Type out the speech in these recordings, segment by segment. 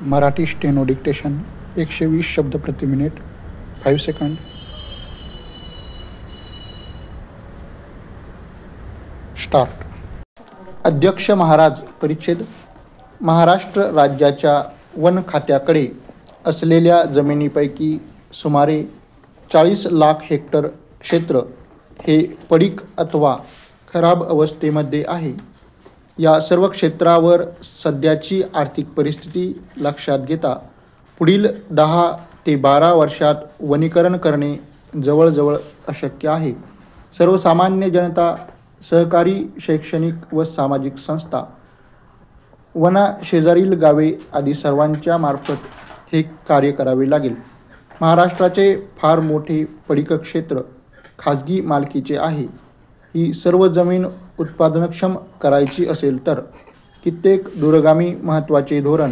Marathi steno dictation 120 शब्द प्रति minute 5 second. Start. अध्यक्ष महाराज. परिच्छेद. महाराष्ट्र राज्याच्या वन खात्याकडे असलेल्या जमिनीपैकी सुमारे 40 लाख हेक्टर क्षेत्र हे पडीक अथवा खराब अवस्थेमध्ये आहे. या सर्व क्षेत्रावर सध्याची आर्थिक परिस्थिती लक्षात घेता पुढील 10 ते 12 वर्षात वनीकरण करणे जवळजवळ अशक्य आहे. सर्वसामान्य जनता, सहकारी, शैक्षणिक व सामाजिक संस्था, वनाशेजारील गावे आदी सर्वांच्या मार्फत हे कार्य करावे लागेल. महाराष्ट्राचे फार मोठे पडीक क्षेत्र खाजगी मालकीचे आहे. ही सर्व जमीन उत्पादनक्षम करायची असेल तर कित्येक दूरगामी महत्त्वाचे धोरण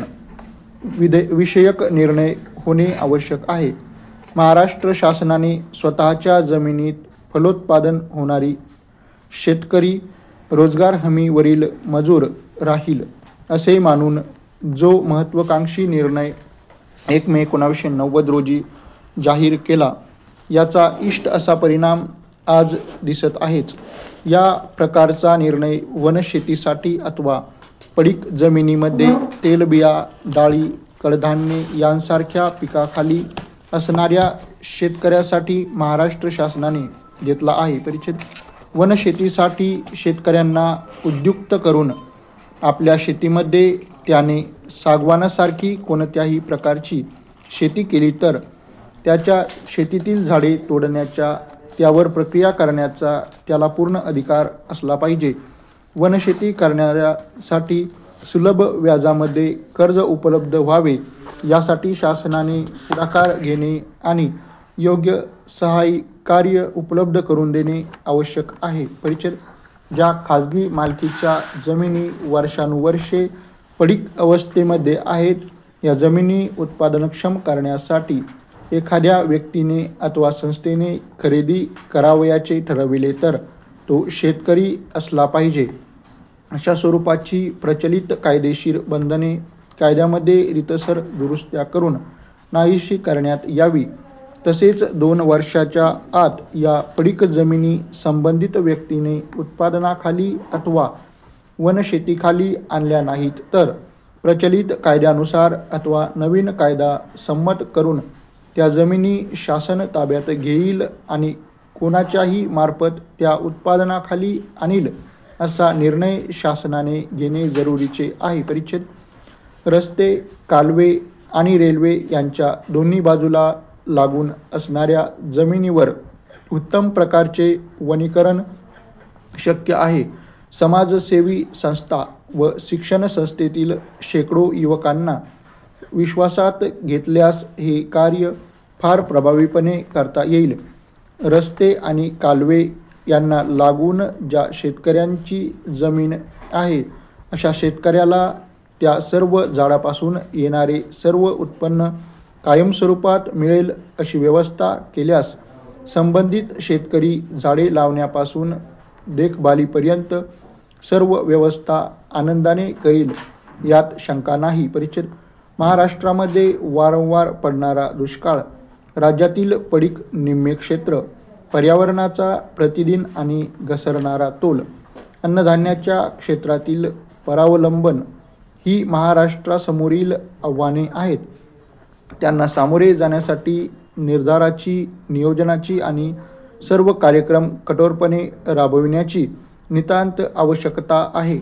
विषयक निर्णय होणे आवश्यक आहे. महाराष्ट्र शासनाने स्वतःच्या जमिनीत फलोत्पादन होणारी शेतकरी रोजगार हमीवरील मजूर राहील असे मानून जो महत्त्वाकांक्षी निर्णय 1 मे 1990 रोजी जाहीर केला, याचा इष्ट असा परिणाम आज दिसत आहेच. या प्रकारचा निर्णय वनशेतीसाठी अथवा पडीक जमिनीमध्ये तेलबिया, डाळी, कडधान्ये यांसारख्या पिकाखाली असणाऱ्या शेतकऱ्यासाठी महाराष्ट्र शासनाने घेतला आहे. परिच्छेद. वनशेतीसाठी शेतकऱ्यांना उद्युक्त करून आपल्या शेतीमध्ये त्याने सागवानासारखी कोणत्याही प्रकारची शेती केली तर त्याच्या शेतीतील झाडे तोडण्याच्या, त्यावर प्रक्रिया करण्याचा त्याला पूर्ण अधिकार असला पाहिजे. वनशेती करणाऱ्यासाठी सुलभ व्याजामध्ये कर्ज उपलब्ध व्हावे यासाठी शासनाने पुढाकार घेणे आणि योग्य सहाय्यकार्य उपलब्ध करून देणे आवश्यक आहे. परिच्छेद. ज्या खाजगी मालकीच्या जमिनी वर्षानुवर्षे पडीक अवस्थेमध्ये आहेत, या जमिनी उत्पादनक्षम करण्यासाठी एखाद्या व्यक्तीने अथवा संस्थेने खरेदी करावयाचे ठरविले तर तो शेतकरी असला पाहिजे. अशा स्वरूपाची प्रचलित कायदेशीर बंधने कायद्यामध्ये रीतसर दुरुस्त्या करून नाहीशी करण्यात यावी. तसेच 2 वर्षाच्या आत या पडीक जमिनी संबंधित व्यक्तीने उत्पादनाखाली अथवा वनशेतीखाली आणल्या नाहीत तर प्रचलित कायद्यानुसार अथवा नवीन कायदा संमत करून त्या जमिनी शासन ताब्यात घेईल आणि कोणाच्याही मार्फत त्या उत्पादनाखाली आणील असा निर्णय शासनाने घेणे जरुरीचे आहे. परिच्छेद. रस्ते, कालवे आणि रेल्वे यांच्या दोन्ही बाजूला लागून असणाऱ्या जमिनीवर उत्तम प्रकारचे वनीकरण शक्य आहे. समाजसेवी संस्था व शिक्षण संस्थेतील शेकडो युवकांना विश्वासात घेतल्यास हे कार्य फार प्रभावीपणे करता येईल. रस्ते आणि कालवे यांना लागून ज्या शेतकऱ्यांची जमीन आहे, अशा शेतकऱ्याला त्या सर्व झाडापासून येणारे सर्व उत्पन्न कायमस्वरूपात मिळेल अशी व्यवस्था केल्यास संबंधित शेतकरी झाडे लावण्यापासून देखभालीपर्यंत सर्व व्यवस्था आनंदाने करील यात शंका नाही. परिच्छेद. महाराष्ट्रामध्ये वारंवार पडणारा दुष्काळ, राज्यातील पडीक निम्मे क्षेत्र, पर्यावरणाचा प्रतिदिन आणि घसरणारा तोल, अन्नधान्याच्या क्षेत्रातील परावलंबन ही महाराष्ट्रासमोरील आव्हाने आहेत. त्यांना सामोरे जाण्यासाठी निर्धाराची, नियोजनाची आणि सर्व कार्यक्रम कठोरपणे राबविण्याची नितांत आवश्यकता आहे.